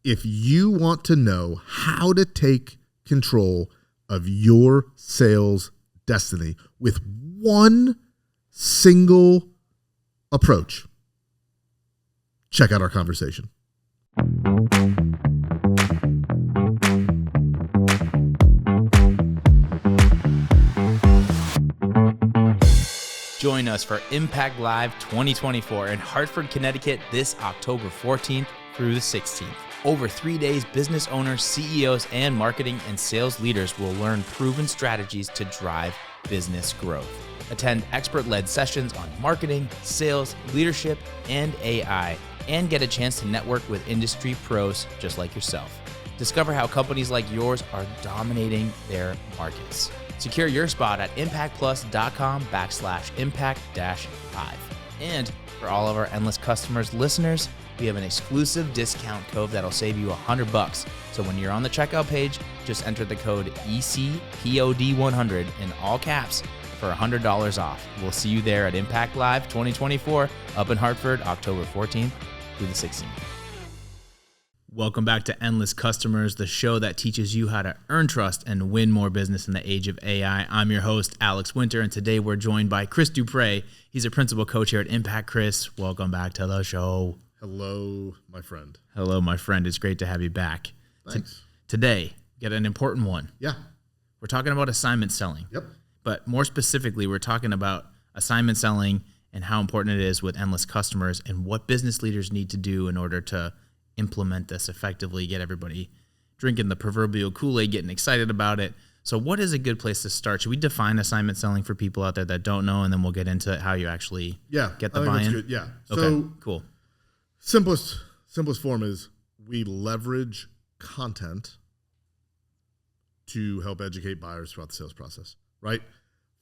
if you want to know how to take control of your sales destiny with one single approach, check out our conversation. Join us for Impact Live 2024 in Hartford, Connecticut this October 14th through the 16th. Over 3 days, business owners, CEOs, and marketing and sales leaders will learn proven strategies to drive business growth. Attend expert-led sessions on marketing, sales, leadership, and AI, and get a chance to network with industry pros just like yourself. Discover how companies like yours are dominating their markets. Secure your spot at impactplus.com/impact-5. And for all of our Endless Customers listeners, we have an exclusive discount code that'll save you $100. So when you're on the checkout page, just enter the code ECPOD100 in all caps for $100 off. We'll see you there at Impact Live 2024 up in Hartford, October 14th through the 16th. Welcome back to Endless Customers, the show that teaches you how to earn trust and win more business in the age of AI. I'm your host, Alex Winter, and today we're joined by Chris Duprey. He's a principal coach here at Impact. Chris, welcome back to the show. Hello, my friend. Hello, my friend. It's great to have you back. Thanks. Today, we got an important one. Yeah. We're talking about assignment selling. Yep. But more specifically, we're talking about assignment selling and how important it is with Endless Customers and what business leaders need to do in order to implement this effectively, get everybody drinking the proverbial Kool-Aid, getting excited about it. So what is a good place to start? Should we define assignment selling for people out there that don't know, and then we'll get into how you actually get the buy-in? That's good. Yeah. Okay, so cool. Simplest form is we leverage content to help educate buyers throughout the sales process, right?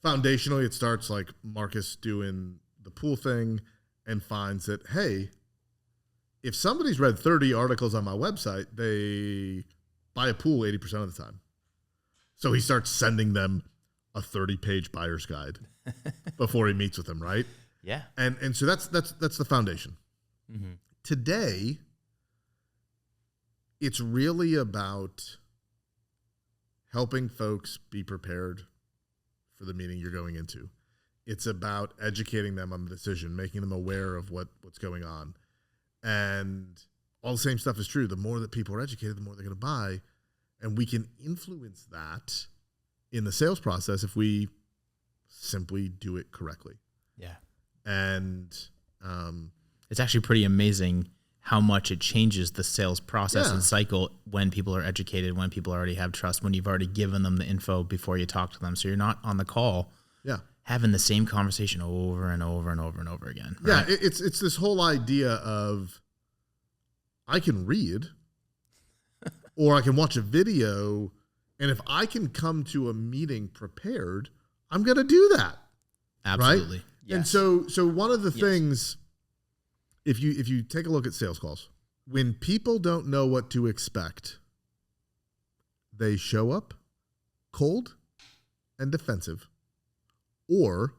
Foundationally, it starts like Marcus doing the pool thing and finds that, hey, if somebody's read 30 articles on my website, they buy a pool 80% of the time. So he starts sending them a 30-page buyer's guide before he meets with them, right? Yeah. And so that's the foundation. Mm-hmm. Today, it's really about helping folks be prepared for the meeting you're going into. It's about educating them on the decision, making them aware of what's going on. And all the same stuff is true. The more that people are educated, the more they're going to buy. And we can influence that in the sales process if we simply do it correctly. Yeah. And it's actually pretty amazing how much it changes the sales process and cycle when people are educated, when people already have trust, when you've already given them the info before you talk to them. So you're not on the call having the same conversation over and over and over and over again. Right? Yeah, it's this whole idea of I can read or I can watch a video, and if I can come to a meeting prepared, I'm going to do that. Absolutely. Right? Yes. And so one of the things, if you take a look at sales calls, when people don't know what to expect, they show up cold and defensive, or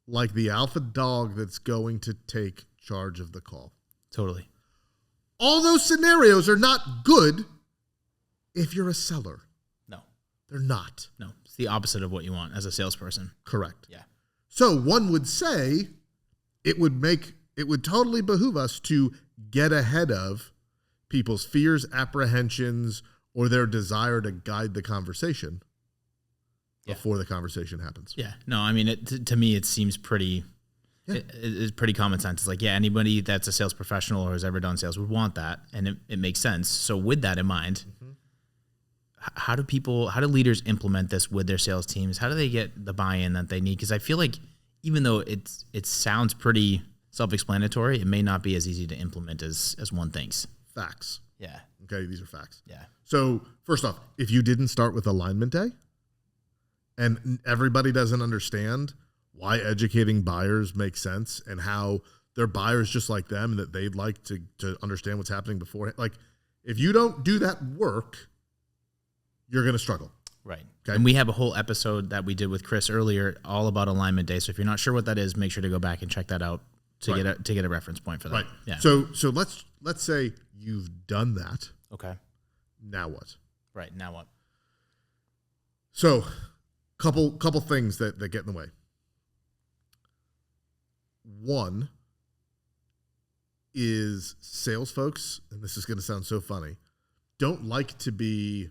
like the alpha dog that's going to take charge of the call. Totally. All those scenarios are not good if you're a seller. No. They're not. No. It's the opposite of what you want as a salesperson. Correct. Yeah. So one would say it would totally behoove us to get ahead of people's fears, apprehensions, or their desire to guide the conversation before the conversation happens. Yeah. No, I mean, to me, it seems pretty, it's pretty common sense. It's like, anybody that's a sales professional or has ever done sales would want that. And it makes sense. So with that in mind, how do leaders implement this with their sales teams? How do they get the buy-in that they need? Because I feel like even though it sounds pretty self-explanatory, it may not be as easy to implement as one thinks. Facts. Yeah. Okay, these are facts. Yeah. So first off, if you didn't start with alignment day and everybody doesn't understand why educating buyers makes sense and how they're buyers just like them and that they'd like to understand what's happening beforehand, like if you don't do that work, you're going to struggle. Right. Okay. And we have a whole episode that we did with Chris earlier all about alignment day. So if you're not sure what that is, make sure to go back and check that out. to get a reference point for that. Right. Yeah. So let's say you've done that. Okay. Now what? Right. Now what? So couple things that get in the way. One is sales folks, and this is going to sound so funny, don't like to be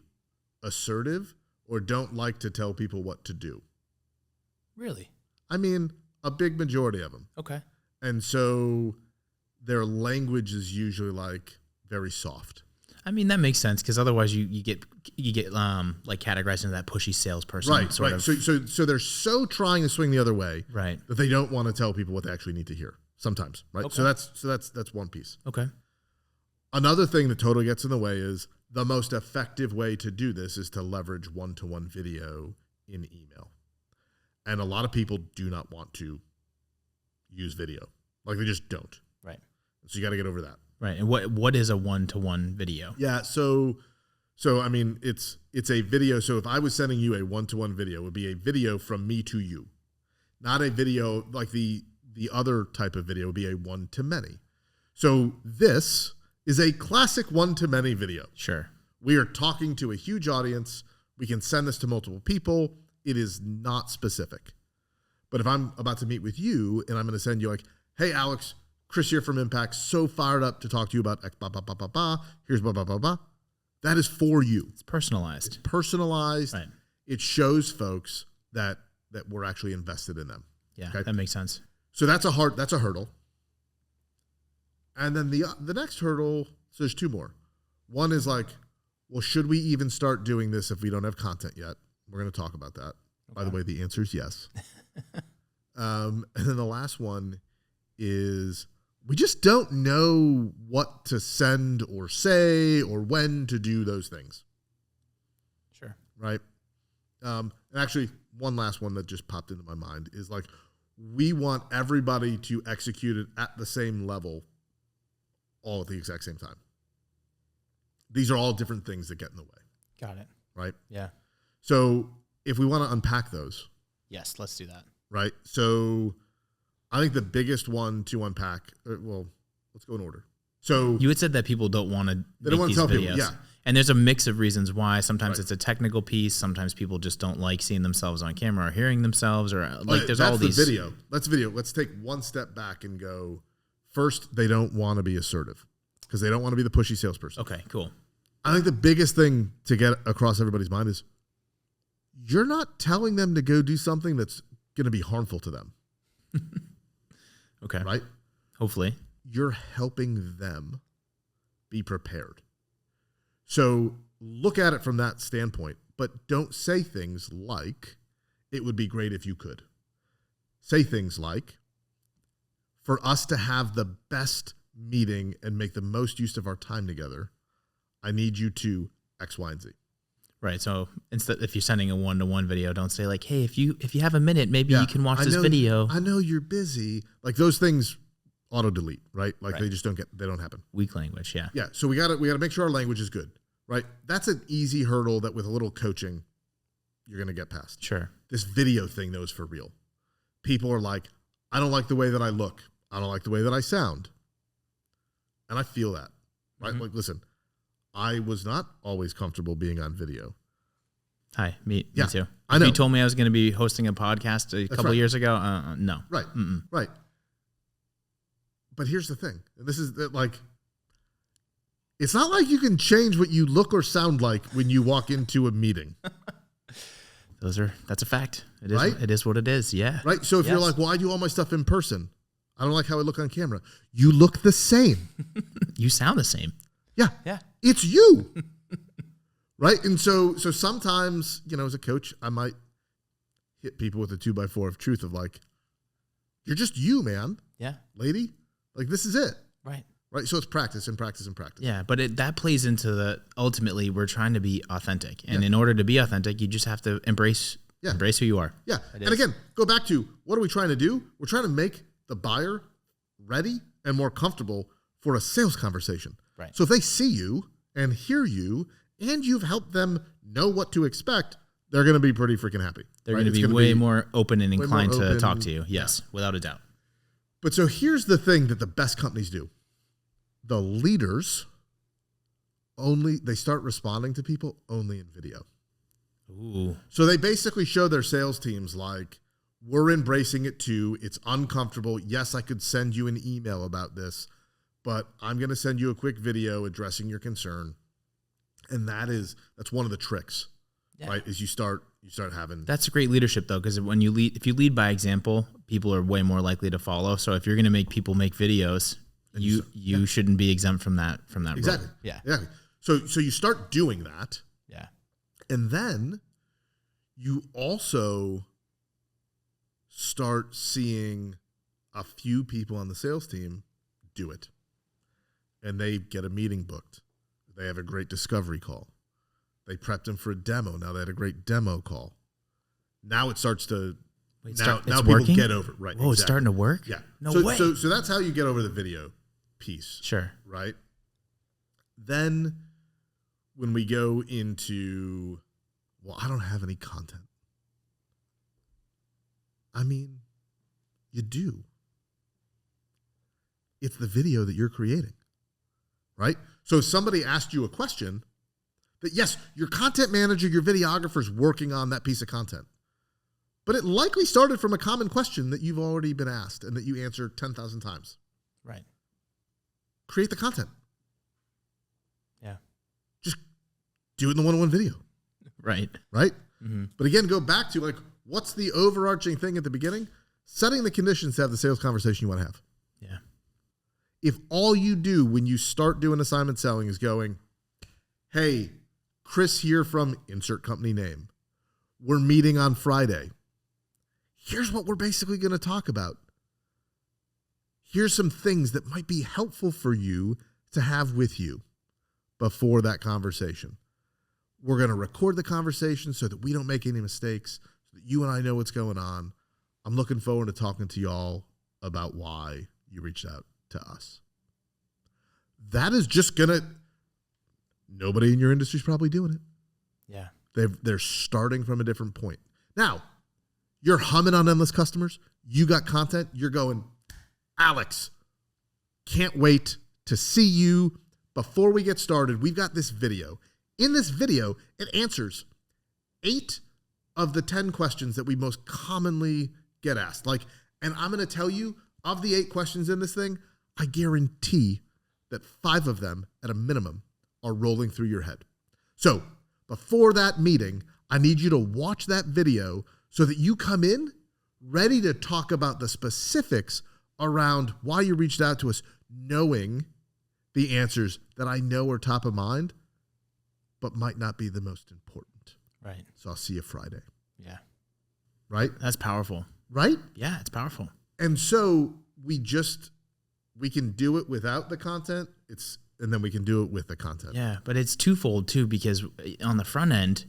assertive or don't like to tell people what to do. Really? I mean, a big majority of them. Okay. And so their language is usually like very soft. I mean, that makes sense because otherwise you get like categorized into that pushy salesperson. Right. Sort right. of. So they're so trying to swing the other way. Right. That they don't want to tell people what they actually need to hear sometimes. Right. Okay. So that's one piece. Okay. Another thing that totally gets in the way is the most effective way to do this is to leverage one-to-one video in email. And a lot of people do not want to use video. Like they just don't. Right. So you got to get over that. Right. And what is a one-to-one video? Yeah. So I mean, it's a video. So if I was sending you a one-to-one video, it would be a video from me to you, not a video like the other type of video would be a one-to-many. So this is a classic one-to-many video. Sure. We are talking to a huge audience. We can send this to multiple people. It is not specific. But if I'm about to meet with you and I'm going to send you like, hey, Alex, Chris here from Impact, so fired up to talk to you about X, blah, blah, blah, blah, blah. Here's blah, blah, blah, blah. That is for you. It's personalized. It's personalized. Right. It shows folks that we're actually invested in them. Yeah, okay? that makes sense. So that's a hurdle. And then the next hurdle, so there's two more. One is like, well, should we even start doing this if we don't have content yet? We're going to talk about that. Okay. By the way, the answer is yes. And then the last one is we just don't know what to send or say or when to do those things. Sure. Right. And actually, one last one that just popped into my mind is like, we want everybody to execute it at the same level all at the exact same time. These are all different things that get in the way. Got it. Right? Yeah. So if we want to unpack those. Yes, let's do that. Right? So I think the biggest one to unpack, well, let's go in order. So you had said that people don't want to make these videos. People, yeah. And there's a mix of reasons why. Sometimes it's a technical piece. Sometimes people just don't like seeing themselves on camera or hearing themselves or like there's all these. That's video. Let's take one step back and go, first, they don't want to be assertive because they don't want to be the pushy salesperson. Okay, cool. I think the biggest thing to get across everybody's mind is you're not telling them to go do something that's going to be harmful to them. Okay. Right? Hopefully. You're helping them be prepared. So look at it from that standpoint, but don't say things like, it would be great if you could. Say things like, for us to have the best meeting and make the most use of our time together, I need you to X, Y, and Z. Right. So instead, if you're sending a one-to-one video, don't say like, hey, if you have a minute, maybe you can watch this video. I know you're busy. Like those things auto delete, right? Like they just they don't happen. Weak language. Yeah. Yeah. So we gotta make sure our language is good, right? That's an easy hurdle that with a little coaching, you're going to get past. Sure. This video thing though is for real. People are like, I don't like the way that I look. I don't like the way that I sound. And I feel that, right? Mm-hmm. Like, listen, I was not always comfortable being on video. Hi, me too. I know. You told me I was going to be hosting a podcast a couple years ago. No. Right. Mm-mm. Right. But here's the thing. And this is like, it's not like you can change what you look or sound like when you walk into a meeting. That's a fact. It is, right? It is what it is. Yeah. Right. So if you're like, well, I do all my stuff in person. I don't like how I look on camera. You look the same. You sound the same. Yeah. Yeah. It's you. Right. And so sometimes, as a coach, I might hit people with a 2x4 of truth of like, you're just you, man. Yeah. Lady. Like, this is it. Right. Right. So it's practice and practice and practice. Yeah. But that plays into ultimately we're trying to be authentic. And in order to be authentic, you just have to embrace who you are. Yeah. And again, go back to what are we trying to do? We're trying to make the buyer ready and more comfortable for a sales conversation. Right. So if they see you and hear you and you've helped them know what to expect, they're going to be pretty freaking happy. They're going to be way more open and inclined to talk to you. Yes, without a doubt. But so here's the thing that the best companies do. The leaders they start responding to people only in video. Ooh. So they basically show their sales teams like, we're embracing it too. It's uncomfortable. Yes, I could send you an email about this, but I'm going to send you a quick video addressing your concern. And that's one of the tricks, right? Is you start having. That's great leadership though, because if you lead by example, people are way more likely to follow. So if you're going to make people make videos, you shouldn't be exempt from that. Exactly. Role. Yeah. Exactly. So you start doing that. Yeah. And then you also start seeing a few people on the sales team do it. And they get a meeting booked. They have a great discovery call. They prepped them for a demo. Now they had a great demo call. Now it starts to now people working? get over it. Right. Oh, exactly. It's starting to work? Yeah. No way. So that's how you get over the video piece. Sure. Right? Then when we go into, well, I don't have any content. I mean, you do. It's the video that you're creating, right? So if somebody asked you a question, that yes, your content manager, your videographer's working on that piece of content, but it likely started from a common question that you've already been asked and that you answered 10,000 times. Right. Create the content. Yeah. Just do it in the one-on-one video. Right. Right? Mm-hmm. But again, go back to like, what's the overarching thing at the beginning? Setting the conditions to have the sales conversation you want to have. Yeah. If all you do when you start doing assignment selling is going, hey, Chris here from insert company name. We're meeting on Friday. Here's what we're basically going to talk about. Here's some things that might be helpful for you to have with you before that conversation. We're going to record the conversation so that we don't make any mistakes, so that you and I know what's going on. I'm looking forward to talking to y'all about why you reached out to us. That is just going to, nobody in your industry is probably doing it. Yeah. They're starting from a different point. Now, you're humming on endless customers. You got content. You're going, Alex, can't wait to see you. Before we get started, we've got this video. In this video, it answers 8 of the 10 questions that we most commonly get asked. And I'm going to tell you, of the 8 questions in this thing, I guarantee that 5 of them, at a minimum, are rolling through your head. So before that meeting, I need you to watch that video so that you come in ready to talk about the specifics around why you reached out to us, knowing the answers that I know are top of mind, but might not be the most important. Right. So I'll see you Friday. Yeah. Right? That's powerful. Right? Yeah, it's powerful. And so we can do it without the content. And then we can do it with the content. Yeah, but it's twofold too, because on the front end,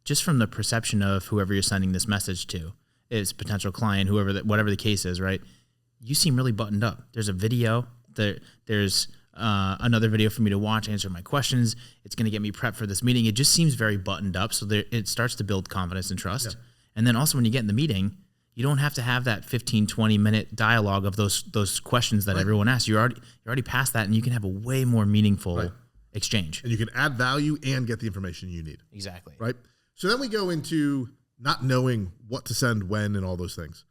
just from the perception of whoever you're sending this message to, is potential client, whatever the case is, right? You seem really buttoned up. There's a video. There's another video for me to watch, answer my questions. It's going to get me prepped for this meeting. It just seems very buttoned up. So it starts to build confidence and trust. Yeah. And then also when you get in the meeting, you don't have to have that 15, 20-minute dialogue of those questions that everyone asks. You're already past that, and you can have a way more meaningful exchange. And you can add value and get the information you need. Exactly. Right? So then we go into not knowing what to send when and all those things.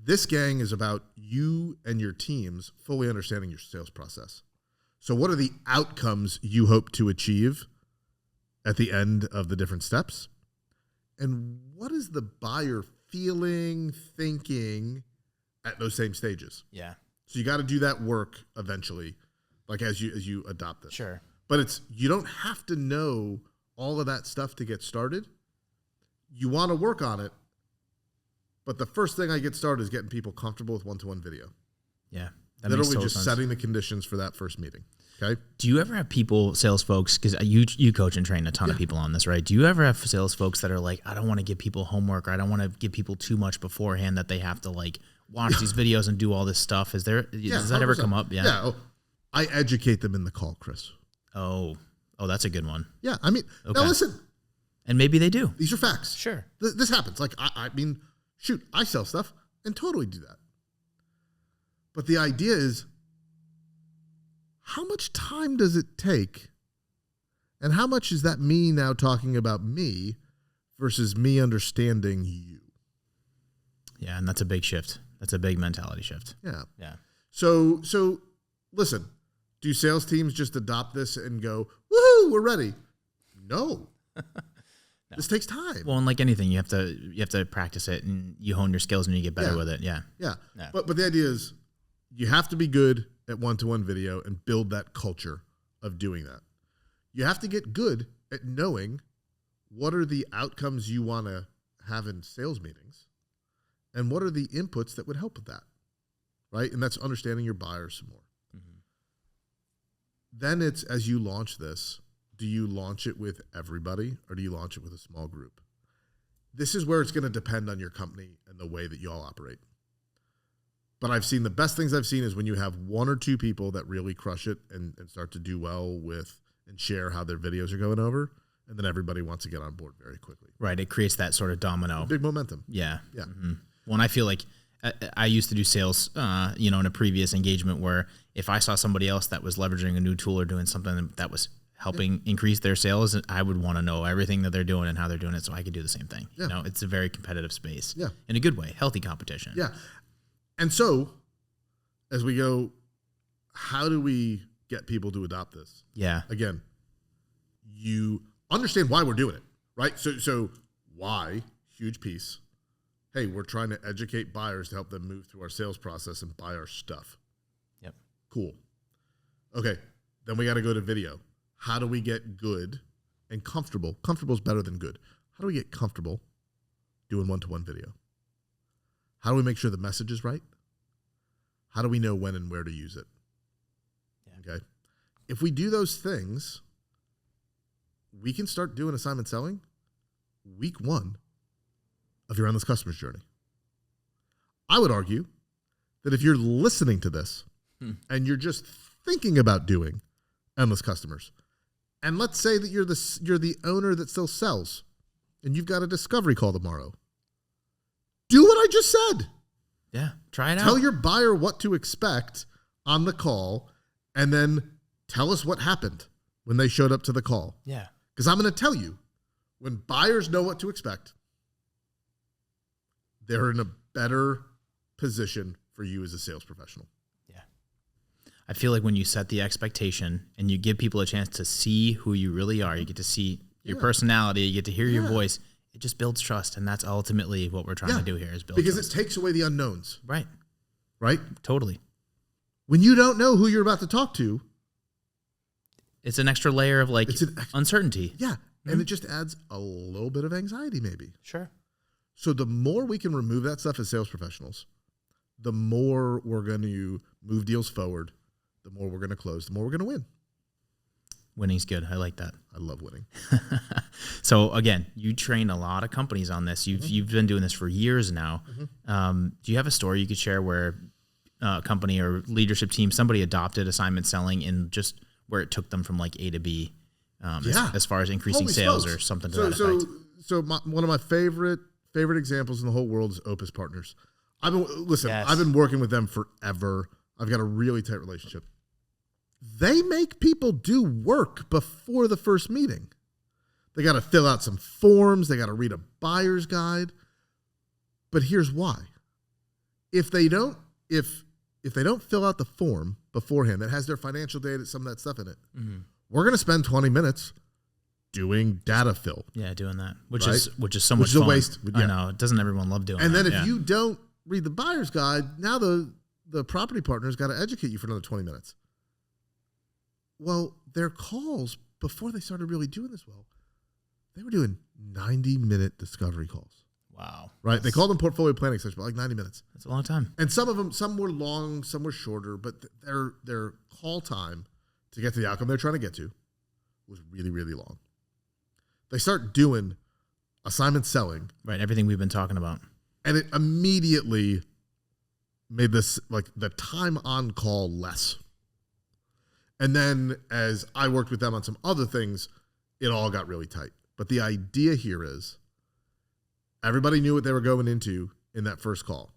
This gang is about you and your teams fully understanding your sales process. So what are the outcomes you hope to achieve at the end of the different steps? And what is the buyer feeling, thinking at those same stages? Yeah. So you got to do that work eventually, like as you adopt it. Sure. But you don't have to know all of that stuff to get started. You want to work on it. But the first thing I get started is getting people comfortable with one-to-one video. Yeah. Literally just setting the conditions for that first meeting. Okay. Do you ever have sales folks, because you coach and train a ton of people on this, right? Do you ever have sales folks that are like, I don't want to give people homework, or I don't want to give people too much beforehand that they have to watch these videos and do all this stuff? Does that 100%. Ever come up? Yeah. Yeah. I educate them in the call, Chris. Oh, that's a good one. Yeah. I mean, now listen. And maybe they do. These are facts. Sure. This happens. I mean, shoot, I sell stuff and totally do that. But the idea is, how much time does it take? And how much is that me now talking about me versus me understanding you? Yeah, and that's a big shift. That's a big mentality shift. Yeah. Yeah. So listen, do sales teams just adopt this and go, woohoo, we're ready? No. No. This takes time. Well, and like anything, you have to practice it, and you hone your skills and you get better with it. Yeah. Yeah. But the idea is you have to be good at one-to-one video and build that culture of doing that. You have to get good at knowing what are the outcomes you want to have in sales meetings and what are the inputs that would help with that, right? And that's understanding your buyers some more. Mm-hmm. Then it's, as you launch this, do you launch it with everybody or do you launch it with a small group? This is where it's going to depend on your company and the way that you all operate. But I've seen the best things I've seen is when you have one or two people that really crush it and start to do well with and share how their videos are going over, and then everybody wants to get on board very quickly. Right. It creates that sort of domino. Big momentum. Yeah. Yeah. Mm-hmm. Well, and I feel like I used to do sales, in a previous engagement where if I saw somebody else that was leveraging a new tool or doing something that was helping increase their sales, I would want to know everything that they're doing and how they're doing it so I could do the same thing. Yeah. It's a very competitive space. Yeah. In a good way, healthy competition. Yeah. And so as we go, how do we get people to adopt this? Yeah. Again, you understand why we're doing it, right? So why, huge piece. Hey, we're trying to educate buyers to help them move through our sales process and buy our stuff. Yep. Cool. Okay. Then we got to go to video. How do we get good and comfortable? Comfortable is better than good. How do we get comfortable doing one-to-one video? How do we make sure the message is right? How do we know when and where to use it? Yeah. Okay. If we do those things, we can start doing assignment selling week 1 of your endless customers journey. I would argue that if you're listening to this and you're just thinking about doing endless customers, and let's say that you're the owner that still sells and you've got a discovery call tomorrow, do what I just said. Yeah, try it out. Tell your buyer what to expect on the call and then tell us what happened when they showed up to the call. Yeah. Because I'm going to tell you, when buyers know what to expect, they're in a better position for you as a sales professional. Yeah. I feel like when you set the expectation and you give people a chance to see who you really are, you get to see your personality, you get to hear your voice, it just builds trust. And that's ultimately what we're trying to do here is build because trust. It takes away the unknowns. Right. Right? Totally. When you don't know who you're about to talk to, it's an extra layer of uncertainty. Yeah. Mm-hmm. And it just adds a little bit of anxiety maybe. Sure. So the more we can remove that stuff as sales professionals, the more we're going to move deals forward, the more we're going to close, the more we're going to win. Winning's good. I like that. I love winning. So again, you train a lot of companies on this. You've been doing this for years now. Mm-hmm. Do you have a story you could share where a company or leadership team, somebody adopted assignment selling and just where it took them from like A to B as far as increasing sales or something to that effect? So one of my favorite examples in the whole world is Opus Partners. I've been working with them forever. I've got a really tight relationship. They make people do work before the first meeting. They got to fill out some forms. They got to read a buyer's guide. But here's why. If they don't fill out the form beforehand that has their financial data, some of that stuff in it, we're going to spend 20 minutes doing data fill. Yeah, doing that, which is so much fun. A waste. I know. Doesn't everyone love doing that? And then if you don't read the buyer's guide, now the property partner's got to educate you for another 20 minutes. Well, their calls before they started really doing this well, they were doing 90-minute discovery calls. Wow. Right? They called them portfolio planning sessions, but like 90 minutes. That's a long time. And some were long, some were shorter, but their call time to get to the outcome they're trying to get to was really, really long. They start doing assignment selling. Right, everything we've been talking about. And it immediately made this, like, the time on call less. And then as I worked with them on some other things, it all got really tight. But the idea here is everybody knew what they were going into in that first call.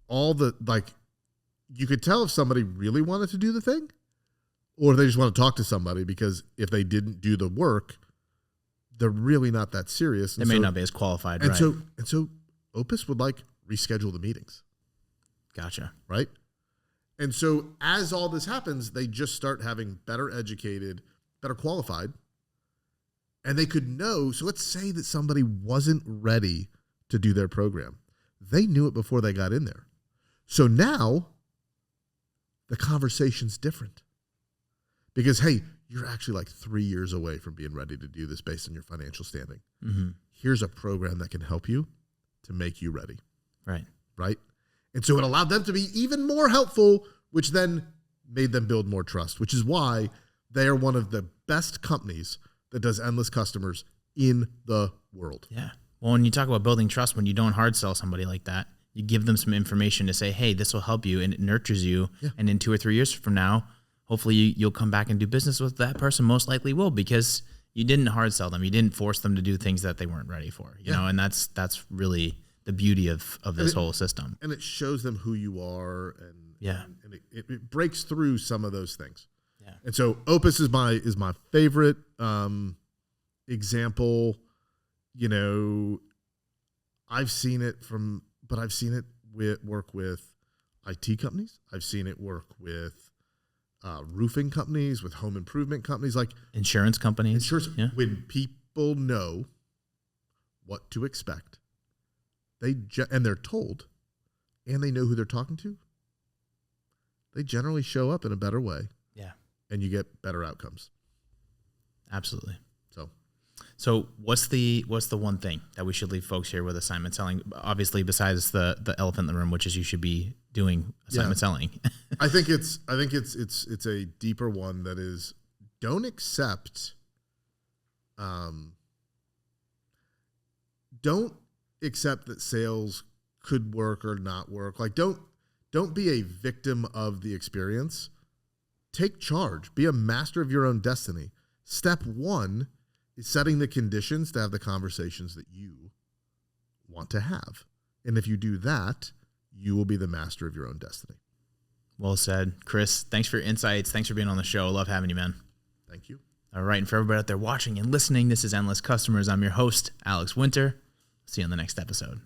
All the you could tell if somebody really wanted to do the thing or they just want to talk to somebody, because if they didn't do the work, they're really not that serious. They may not be as qualified, and right? So Opus would like reschedule the meetings. Gotcha. Right? And so as all this happens, they just start having better educated, better qualified, and they could know. So let's say that somebody wasn't ready to do their program. They knew it before they got in there. So now the conversation's different because, hey, you're actually like 3 years away from being ready to do this based on your financial standing. Mm-hmm. Here's a program that can help you to make you ready. Right. Right. And so it allowed them to be even more helpful, which then made them build more trust, which is why they are one of the best companies that does endless customers in the world. Yeah. Well, when you talk about building trust, when you don't hard sell somebody like that, you give them some information to say, hey, this will help you, and it nurtures you. Yeah. And in 2 or 3 years from now, hopefully you'll come back and do business with that person. Most likely will, because you didn't hard sell them. You didn't force them to do things that they weren't ready for, you know, and that's really the beauty of this whole system. And it shows them who you are, and and it breaks through some of those things. Yeah. And so Opus is my favorite example. You know, I've seen it work with IT companies. I've seen it work with roofing companies, with home improvement companies, like insurance companies. When people know what to expect, and they're told, and they know who they're talking to, they generally show up in a better way. Yeah. And you get better outcomes. Absolutely. So what's the one thing that we should leave folks here with assignment selling? Obviously, besides the elephant in the room, which is you should be doing assignment selling. I think it's a deeper one that is, don't accept that sales could work or not work. Like don't be a victim of the experience. Take charge. Be a master of your own destiny. Step 1 is setting the conditions to have the conversations that you want to have. And if you do that, you will be the master of your own destiny. Well said. Chris, thanks for your insights. Thanks for being on the show. Love having you, man. Thank you. All right. And for everybody out there watching and listening, this is Endless Customers. I'm your host, Alex Winter. See you on the next episode.